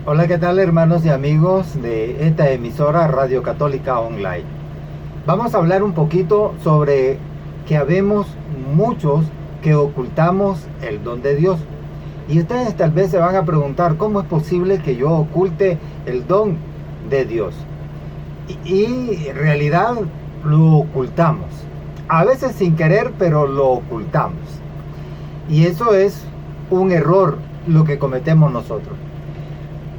Hola, ¿qué tal, hermanos y amigos de esta emisora Radio Católica Online? Vamos a hablar un poquito sobre que habemos muchos que ocultamos el don de Dios. Y ustedes tal vez se van a preguntar, ¿cómo es posible que yo oculte el don de Dios? Y en realidad lo ocultamos. A veces sin querer, pero lo ocultamos. Y eso es un error lo que cometemos nosotros.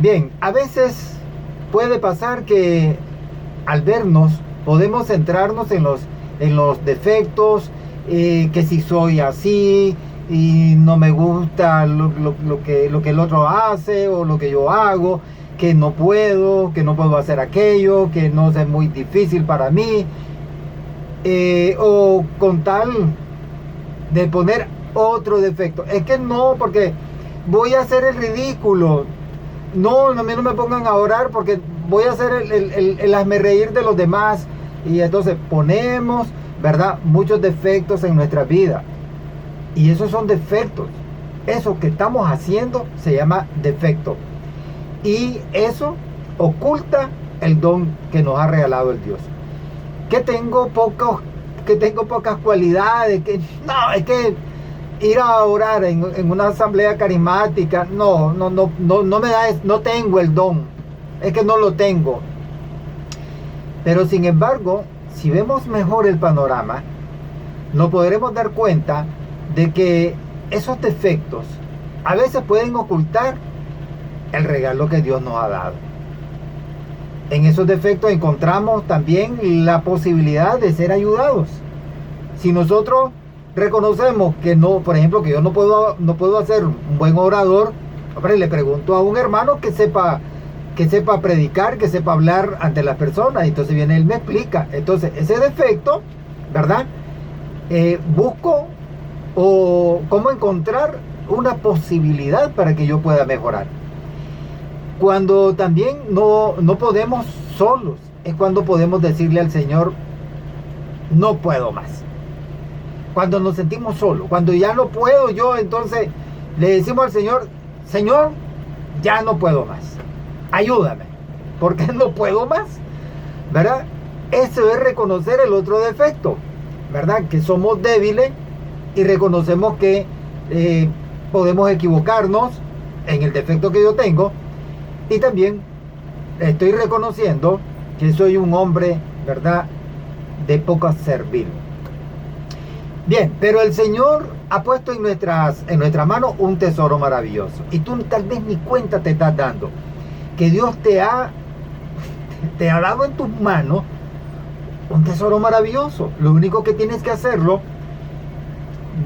Bien, a veces puede pasar que al vernos podemos centrarnos en los defectos, que si soy así y no me gusta lo que el otro hace o lo que yo hago, que no puedo hacer aquello, que no es muy difícil para mí, o con tal de poner otro defecto. Es que no, porque voy a hacer el ridículo. No, a mí no me pongan a orar porque voy a hacer el hazme reír de los demás. Y entonces ponemos, ¿verdad?, muchos defectos en nuestra vida. Y esos son defectos. Eso que estamos haciendo se llama defecto. Y eso oculta el don que nos ha regalado el Dios. Que tengo pocas cualidades. No, es que ir a orar en una asamblea carismática, no me da, no tengo el don, es que no lo tengo. Pero sin embargo, si vemos mejor el panorama, nos podremos dar cuenta de que esos defectos a veces pueden ocultar el regalo que Dios nos ha dado. En esos defectos encontramos también la posibilidad de ser ayudados. Si nosotros reconocemos que no, por ejemplo, que yo no puedo hacer un buen orador, hombre, le pregunto a un hermano que sepa predicar, que sepa hablar ante las personas, y entonces viene él, me explica. Entonces ese defecto, ¿verdad?, busco o cómo encontrar una posibilidad para que yo pueda mejorar. Cuando también no podemos solos, es cuando podemos decirle al Señor, no puedo más. Cuando nos sentimos solos, cuando ya no puedo yo, entonces le decimos al Señor, Señor, ya no puedo más, ayúdame, porque no puedo más, ¿verdad? Eso es reconocer el otro defecto, ¿verdad? Que somos débiles y reconocemos que podemos equivocarnos en el defecto que yo tengo, y también estoy reconociendo que soy un hombre, ¿verdad?, de poco servil. Bien, pero el Señor ha puesto en nuestra mano un tesoro maravilloso. Y tú tal vez ni cuenta te estás dando. Que Dios te ha dado en tus manos un tesoro maravilloso. Lo único que tienes que hacerlo,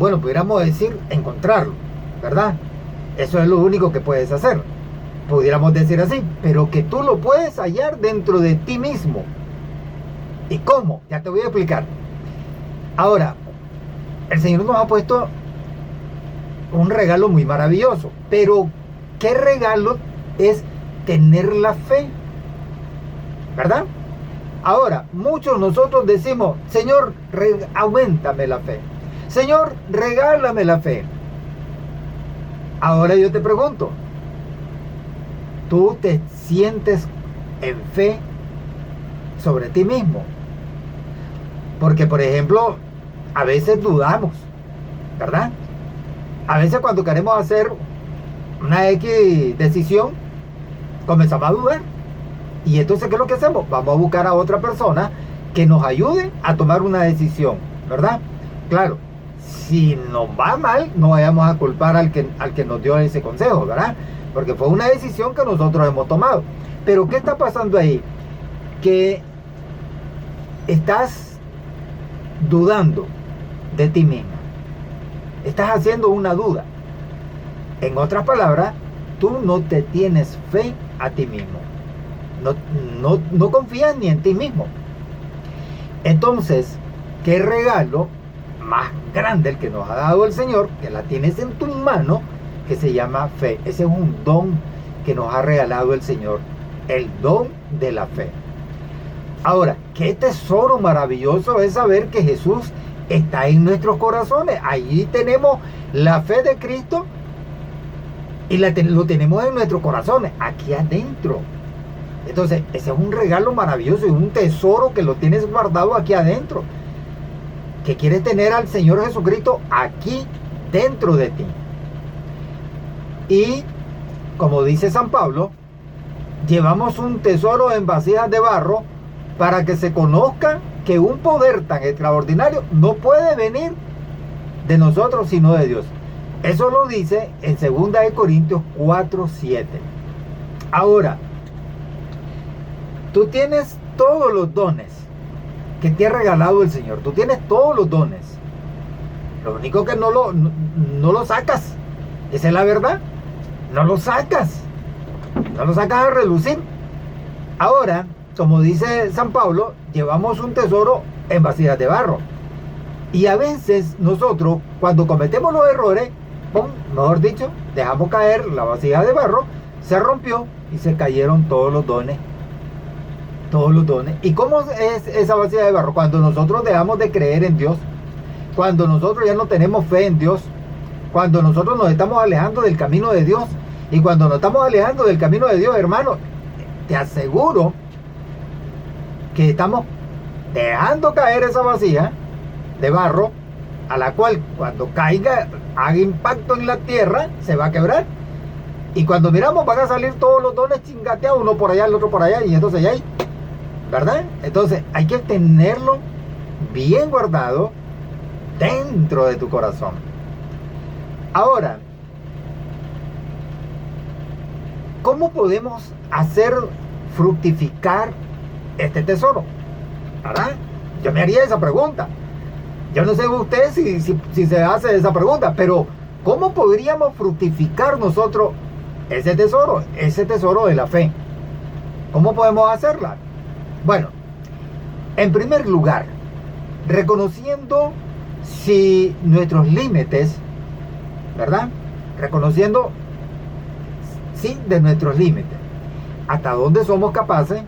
bueno, pudiéramos decir, encontrarlo, ¿verdad? Eso es lo único que puedes hacer. Pudiéramos decir así. Pero que tú lo puedes hallar dentro de ti mismo. ¿Y cómo? Ya te voy a explicar. Ahora, el Señor nos ha puesto un regalo muy maravilloso. Pero, ¿qué regalo es tener la fe? ¿Verdad? Ahora, muchos nosotros decimos, Señor, auméntame la fe. Señor, regálame la fe. Ahora yo te pregunto, ¿tú te sientes en fe sobre ti mismo? Porque, por ejemplo, a veces dudamos, ¿verdad? A veces cuando queremos hacer una X decisión, comenzamos a dudar. Y entonces, ¿qué es lo que hacemos? Vamos a buscar a otra persona que nos ayude a tomar una decisión, ¿verdad? Claro, si nos va mal, no vayamos a culpar al que nos dio ese consejo, ¿verdad? Porque fue una decisión que nosotros hemos tomado. Pero ¿qué está pasando ahí? Que estás dudando de ti mismo. Estás haciendo una duda. En otras palabras, tú no te tienes fe a ti mismo. No confías ni en ti mismo. Entonces, ¿qué regalo más grande el que nos ha dado el Señor, que la tienes en tu mano, que se llama fe? Ese es un don que nos ha regalado el Señor, el don de la fe. Ahora, qué tesoro maravilloso es saber que Jesús está en nuestros corazones. Allí tenemos la fe de Cristo Y lo tenemos en nuestros corazones, aquí adentro. Entonces, ese es un regalo maravilloso y un tesoro que lo tienes guardado aquí adentro. Que quieres tener al Señor Jesucristo aquí dentro de ti. Y, como dice San Pablo, llevamos un tesoro en vasijas de barro para que se conozca que un poder tan extraordinario no puede venir de nosotros sino de Dios. Eso lo dice en 2 Corintios 4:7. Ahora, tú tienes todos los dones que te ha regalado el Señor. Tú tienes todos los dones. Lo único que no lo sacas. Esa es la verdad. No lo sacas. No lo sacas a relucir. Ahora, como dice San Pablo, llevamos un tesoro en vasijas de barro. Y a veces nosotros, cuando cometemos los errores, mejor dicho, dejamos caer la vasija de barro, se rompió y se cayeron todos los dones. Todos los dones. ¿Y cómo es esa vasija de barro? Cuando nosotros dejamos de creer en Dios, cuando nosotros ya no tenemos fe en Dios, cuando nosotros nos estamos alejando del camino de Dios. Y cuando nos estamos alejando del camino de Dios, hermano, te aseguro que estamos dejando caer esa vasija de barro, a la cual cuando caiga, haga impacto en la tierra, se va a quebrar. Y cuando miramos van a salir todos los dones chingateados, uno por allá, el otro por allá, y entonces ya hay, ¿verdad? Entonces hay que tenerlo bien guardado dentro de tu corazón. Ahora, ¿cómo podemos hacer fructificar este tesoro? ¿Verdad? Yo me haría esa pregunta. Yo no sé usted si se hace esa pregunta, pero ¿cómo podríamos fructificar nosotros ese tesoro de la fe? ¿Cómo podemos hacerla? Bueno, en primer lugar, reconociendo si nuestros límites, ¿verdad? Reconociendo sí de nuestros límites, hasta dónde somos capaces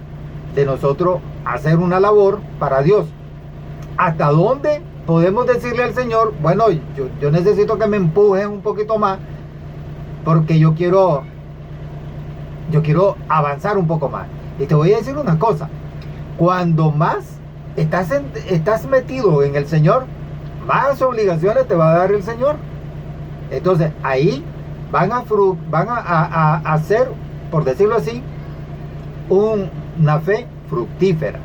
de nosotros hacer una labor para Dios, hasta dónde podemos decirle al Señor, bueno, yo necesito que me empujes un poquito más porque yo quiero avanzar un poco más. Y te voy a decir una cosa, cuando más estás metido en el Señor, más obligaciones te va a dar el Señor. Entonces ahí van a hacer, por decirlo así, una fe fructífera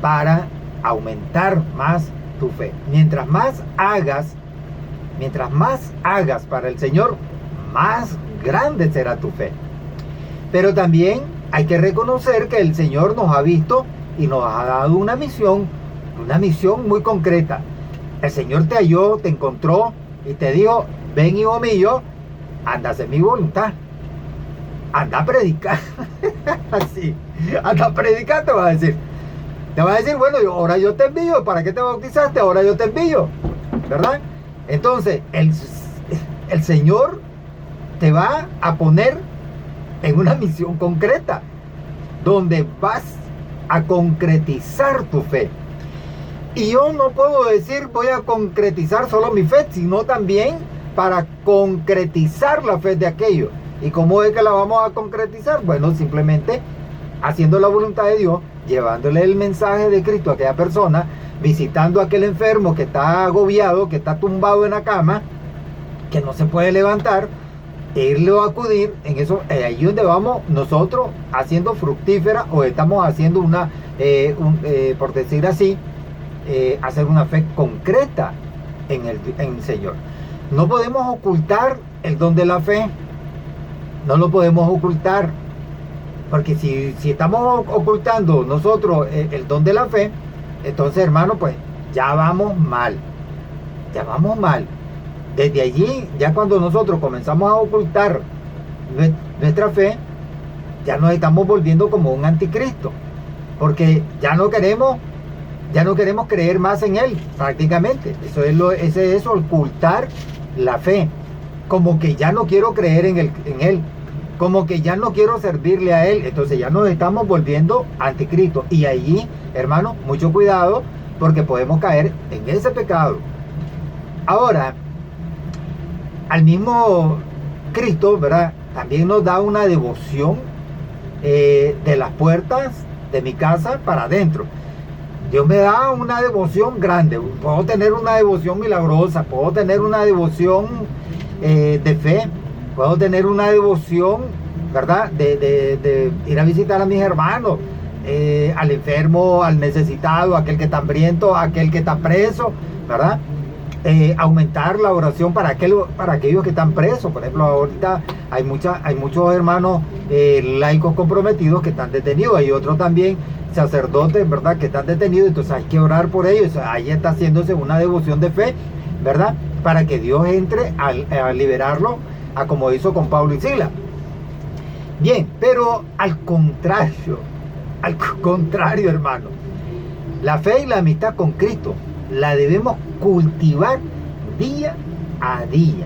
para aumentar más tu fe. Mientras más hagas para el Señor, más grande será tu fe. Pero también hay que reconocer que el Señor nos ha visto y nos ha dado una misión muy concreta. El Señor te halló, te encontró y te dijo, ven hijo mío, anda a hacer mi voluntad. Anda a predicar. Así, anda a predicar, te va a decir. Te va a decir, bueno, ahora yo te envío. ¿Para qué te bautizaste? Ahora yo te envío. ¿Verdad? Entonces, el Señor te va a poner en una misión concreta, donde vas a concretizar tu fe. Y yo no puedo decir voy a concretizar solo mi fe, sino también para concretizar la fe de aquello. ¿Y cómo es que la vamos a concretizar? Bueno, simplemente haciendo la voluntad de Dios, llevándole el mensaje de Cristo a aquella persona, visitando a aquel enfermo que está agobiado, que está tumbado en la cama, que no se puede levantar, e irle a acudir. En eso, ahí donde vamos nosotros haciendo fructífera, o estamos haciendo por decir así, hacer una fe concreta en el Señor. No podemos ocultar el don de la fe. No lo podemos ocultar. Porque si estamos ocultando nosotros el don de la fe, entonces, hermano, pues ya vamos mal. Ya vamos mal. Desde allí, ya cuando nosotros comenzamos a ocultar nuestra fe, ya nos estamos volviendo como un anticristo. Porque ya no queremos creer más en Él, prácticamente. Ese es ocultar la fe. Como que ya no quiero creer en Él. Como que ya no quiero servirle a Él. Entonces ya nos estamos volviendo anticristo. Y allí, hermano, mucho cuidado, porque podemos caer en ese pecado. Ahora, al mismo Cristo, ¿verdad? También nos da una devoción de las puertas de mi casa para adentro. Dios me da una devoción grande. Puedo tener una devoción milagrosa, puedo tener una devoción de fe, puedo tener una devoción, ¿verdad? De ir a visitar a mis hermanos, al enfermo, al necesitado, aquel que está hambriento, aquel que está preso, ¿verdad? Aumentar la oración para aquellos que están presos. Por ejemplo, ahorita hay muchos hermanos laicos comprometidos que están detenidos. Hay otros también sacerdotes, ¿verdad?, que están detenidos. Entonces hay que orar por ellos. Ahí está haciéndose una devoción de fe, ¿verdad?, para que Dios entre a liberarlo, a como hizo con Pablo y Sila. Bien, pero al contrario, hermano, la fe y la amistad con Cristo la debemos cultivar día a día.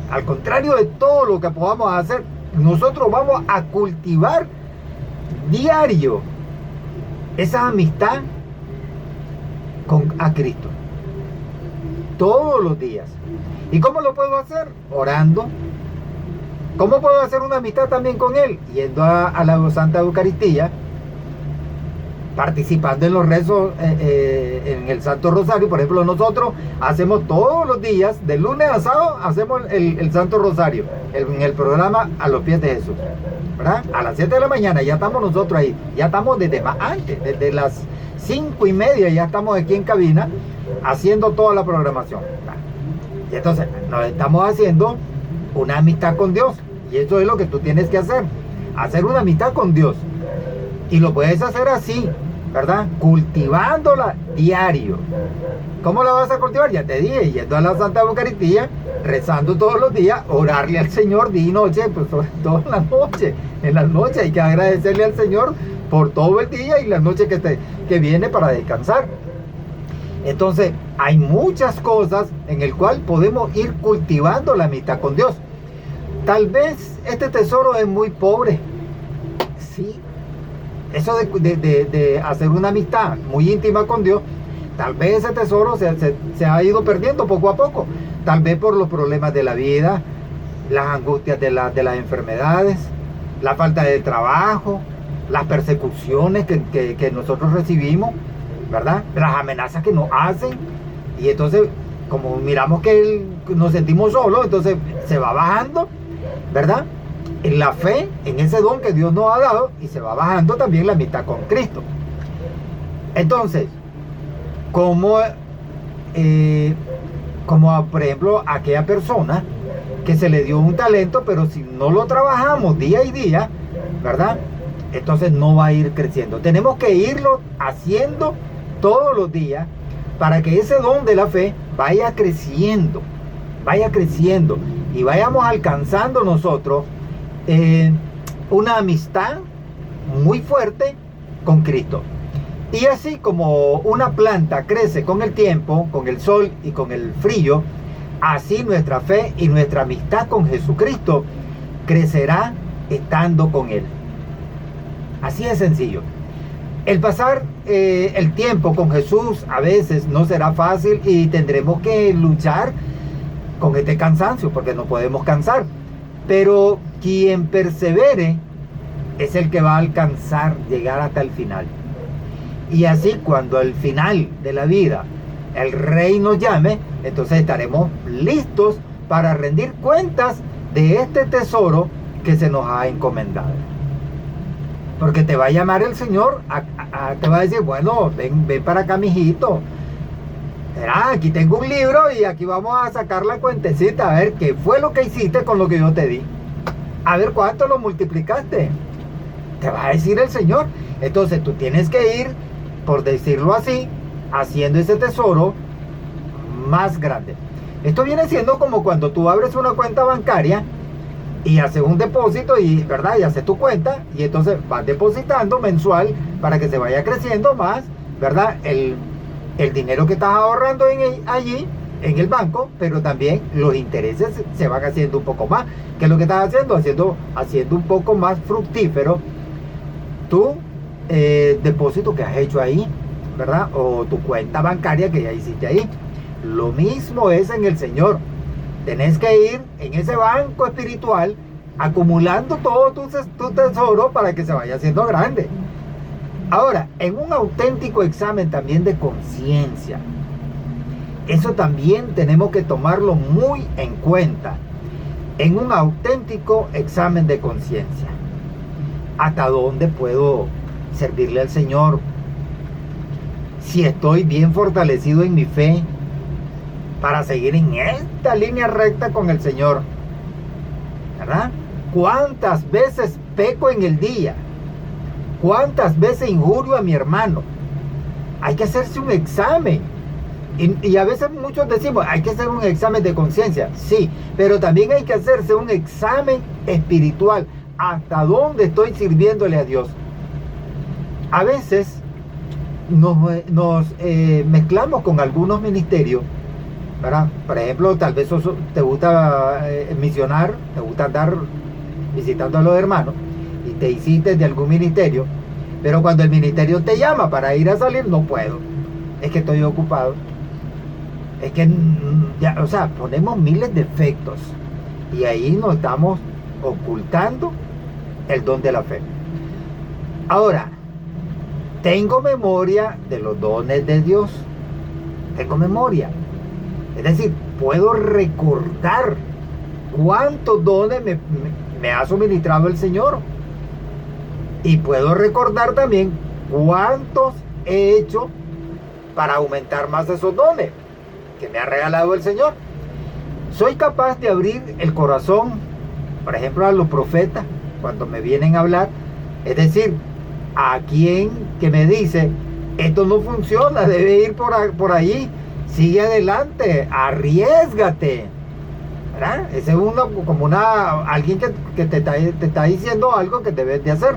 Al contrario de todo lo que podamos hacer, nosotros vamos a cultivar diario esa amistad a Cristo. Todos los días. ¿Y cómo lo puedo hacer? Orando. ¿Cómo puedo hacer una amistad también con Él? Yendo a la Santa Eucaristía, participando en los rezos en el Santo Rosario. Por ejemplo, nosotros hacemos todos los días, de lunes a sábado, hacemos el Santo Rosario en el programa A los Pies de Jesús, ¿verdad? A las 7 de la mañana ya estamos nosotros ahí, ya estamos desde más antes, desde las 5:30 ya estamos aquí en cabina haciendo toda la programación, ¿verdad? Y entonces nos estamos haciendo una amistad con Dios, y eso es lo que tú tienes que hacer una amistad con Dios. Y lo puedes hacer así, ¿verdad? Cultivándola diario. ¿Cómo la vas a cultivar? Ya te dije, yendo a la Santa Eucaristía, rezando todos los días, orarle al Señor día y noche, pues sobre todo en la noche. En las noches hay que agradecerle al Señor por todo el día y la noche que viene para descansar. Entonces, hay muchas cosas en el cual podemos ir cultivando la amistad con Dios. Tal vez este tesoro es muy pobre. Sí. Eso de hacer una amistad muy íntima con Dios, tal vez ese tesoro se ha ido perdiendo poco a poco. Tal vez por los problemas de la vida, las angustias de las enfermedades, la falta de trabajo, las persecuciones que nosotros recibimos, ¿verdad? Las amenazas que nos hacen. Y entonces, como miramos que nos sentimos solos, entonces se va bajando, ¿verdad?, en la fe, en ese don que Dios nos ha dado, y se va bajando también la amistad con Cristo. Entonces, como por ejemplo aquella persona que se le dio un talento, pero si no lo trabajamos día y día, ¿verdad?, entonces no va a ir creciendo. Tenemos que irlo haciendo todos los días para que ese don de la fe vaya creciendo y vayamos alcanzando nosotros una amistad muy fuerte con Cristo. Y así como una planta crece con el tiempo, con el sol y con el frío, así nuestra fe y nuestra amistad con Jesucristo crecerá estando con Él. Así de sencillo. El pasar el tiempo con Jesús a veces no será fácil y tendremos que luchar con este cansancio, porque no podemos cansar. Pero quien persevere es el que va a alcanzar, llegar hasta el final. Y así cuando al final de la vida el Rey nos llame, entonces estaremos listos para rendir cuentas de este tesoro que se nos ha encomendado. Porque te va a llamar el Señor, te va a decir, bueno, ven para acá, mijito. Aquí tengo un libro y aquí vamos a sacar la cuentecita, a ver qué fue lo que hiciste con lo que yo te di. A ver cuánto lo multiplicaste. Te va a decir el Señor. Entonces tú tienes que ir, por decirlo así, haciendo ese tesoro más grande. Esto viene siendo como cuando tú abres una cuenta bancaria y haces un depósito, y ¿verdad?, y haces tu cuenta, y entonces vas depositando mensual para que se vaya creciendo más, ¿verdad?, el dinero que estás ahorrando allí en el banco, pero también los intereses se van haciendo un poco más. ¿Qué es lo que estás haciendo? Haciendo un poco más fructífero tu depósito que has hecho ahí, ¿verdad?, o tu cuenta bancaria que ya hiciste ahí. Lo mismo es en el Señor. Tenés que ir en ese banco espiritual acumulando todo tu tesoro para que se vaya haciendo grande. Ahora, en un auténtico examen también de conciencia, eso también tenemos que tomarlo muy en cuenta. En un auténtico examen de conciencia, ¿hasta dónde puedo servirle al Señor? Si estoy bien fortalecido en mi fe para seguir en esta línea recta con el Señor, ¿verdad? ¿Cuántas veces peco en el día? ¿Cuántas veces injurio a mi hermano? Hay que hacerse un examen. Y a veces muchos decimos, hay que hacer un examen de conciencia. Sí, pero también hay que hacerse un examen espiritual. ¿Hasta dónde estoy sirviéndole a Dios? A veces nos mezclamos con algunos ministerios, ¿verdad? Por ejemplo, tal vez te gusta misionar, te gusta andar visitando a los hermanos y te hiciste de algún ministerio, pero cuando el ministerio te llama para ir a salir, no puedo, es que estoy ocupado, es que ya, o sea, ponemos miles de efectos y ahí nos estamos ocultando el don de la fe. Ahora, tengo memoria de los dones de Dios, tengo memoria, es decir, puedo recordar cuántos dones me ha suministrado el Señor. Y puedo recordar también cuántos he hecho para aumentar más esos dones que me ha regalado el Señor. Soy capaz de abrir el corazón, por ejemplo, a los profetas cuando me vienen a hablar. Es decir, a quien que me dice, esto no funciona, debe ir por ahí, sigue adelante, arriésgate. ¿Verdad? Ese es alguien que te está diciendo algo que debes de hacer.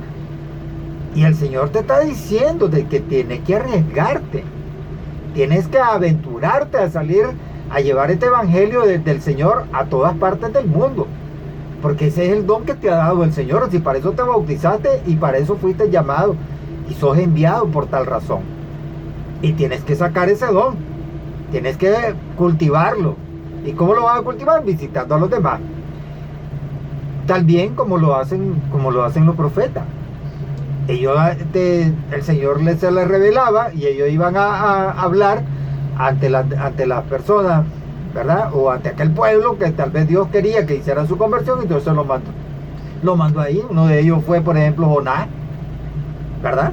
Y el Señor te está diciendo de que tienes que arriesgarte. Tienes que aventurarte a salir a llevar este evangelio del Señor a todas partes del mundo. Porque ese es el don que te ha dado el Señor. Si para eso te bautizaste y para eso fuiste llamado y sos enviado por tal razón. Y tienes que sacar ese don. Tienes que cultivarlo. ¿Y cómo lo vas a cultivar? Visitando a los demás. También como lo hacen los profetas. Ellos, el Señor se les revelaba y ellos iban a hablar ante las personas, ¿verdad? O ante aquel pueblo que tal vez Dios quería que hicieran su conversión, y entonces lo mandó ahí. Uno de ellos fue, por ejemplo, Jonás, ¿verdad?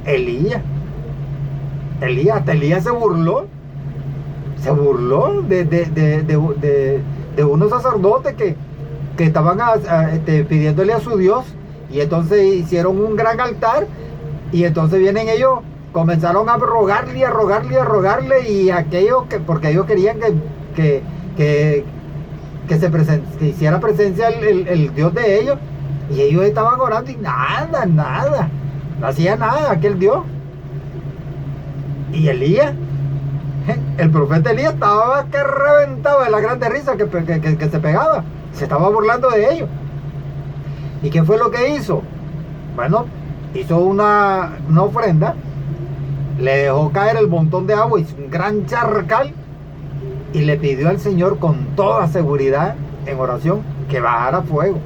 Elías, hasta Elías se burló de unos sacerdotes que estaban pidiéndole a su Dios. Y entonces hicieron un gran altar y entonces vienen ellos, comenzaron a rogarle y porque ellos querían que hiciera presencia el Dios de ellos, y ellos estaban orando y nada, no hacía nada aquel Dios. Y Elías, el profeta Elías estaba que reventaba de la grande risa que se pegaba, se estaba burlando de ellos. ¿Y qué fue lo que hizo? Bueno, hizo una ofrenda, le dejó caer el montón de agua, hizo un gran charcal y le pidió al Señor con toda seguridad en oración que bajara fuego.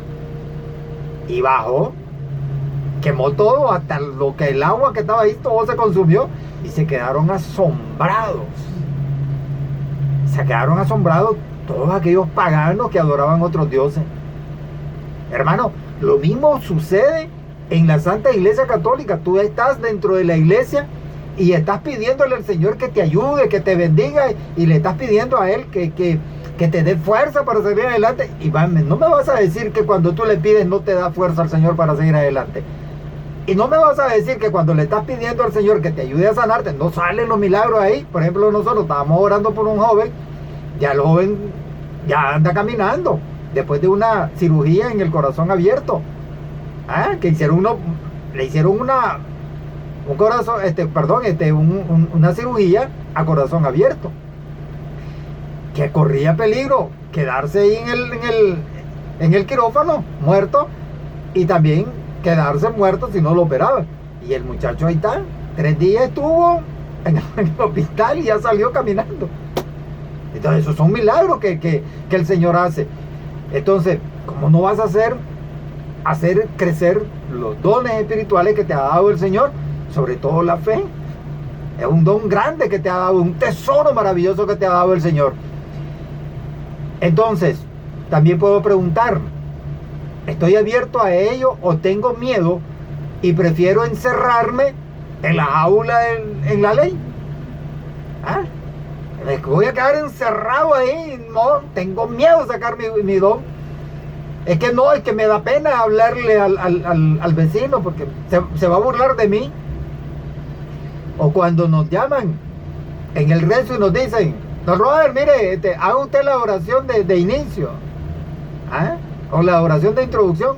Y bajó, quemó todo, hasta lo que el agua que estaba ahí, todo se consumió, y se quedaron asombrados. Se quedaron asombrados todos aquellos paganos que adoraban otros dioses. Hermano, lo mismo sucede en la Santa Iglesia Católica. Tú estás dentro de la iglesia y estás pidiéndole al Señor que te ayude, que te bendiga, y le estás pidiendo a Él que te dé fuerza para seguir adelante. Y no me vas a decir que cuando tú le pides no te da fuerza al Señor para seguir adelante. Y no me vas a decir que cuando le estás pidiendo al Señor que te ayude a sanarte, no salen los milagros ahí. Por ejemplo, nosotros estábamos orando por un joven, ya el joven ya anda caminando, después de una cirugía en el corazón abierto, que le hicieron una cirugía a corazón abierto, que corría peligro quedarse ahí en el quirófano muerto, y también quedarse muerto si no lo operaban. Y el muchacho ahí está, 3 días estuvo en el hospital y ya salió caminando. Entonces, esos son milagros que el Señor hace. Entonces, ¿cómo no vas a hacer crecer los dones espirituales que te ha dado el Señor? Sobre todo la fe. Es un don grande que te ha dado, un tesoro maravilloso que te ha dado el Señor. Entonces, también puedo preguntar, ¿estoy abierto a ello o tengo miedo y prefiero encerrarme en la jaula en la ley? ¿Ah? Voy a quedar encerrado ahí, no, tengo miedo de sacar mi don. Es que me da pena hablarle al vecino porque se va a burlar de mí. O cuando nos llaman en el rezo y nos dicen, don Robert, mire, haga usted la oración de inicio, ¿ah? O la oración de introducción,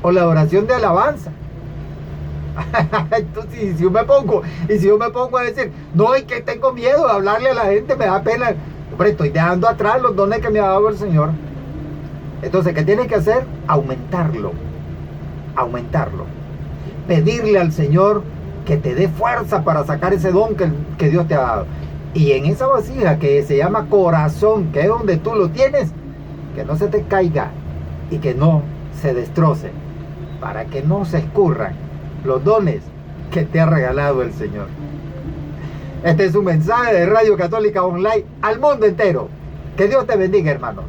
o la oración de alabanza. Entonces, si yo me pongo a decir, no, es que tengo miedo de hablarle a la gente, me da pena. Hombre, estoy dejando atrás los dones que me ha dado el Señor. Entonces, ¿qué tienes que hacer? Aumentarlo. Pedirle al Señor que te dé fuerza para sacar ese don que Dios te ha dado. Y en esa vasija que se llama corazón, que es donde tú lo tienes, que no se te caiga y que no se destroce, para que no se escurran los dones que te ha regalado el Señor. Este es un mensaje de Radio Católica Online al mundo entero. Que Dios te bendiga, hermano.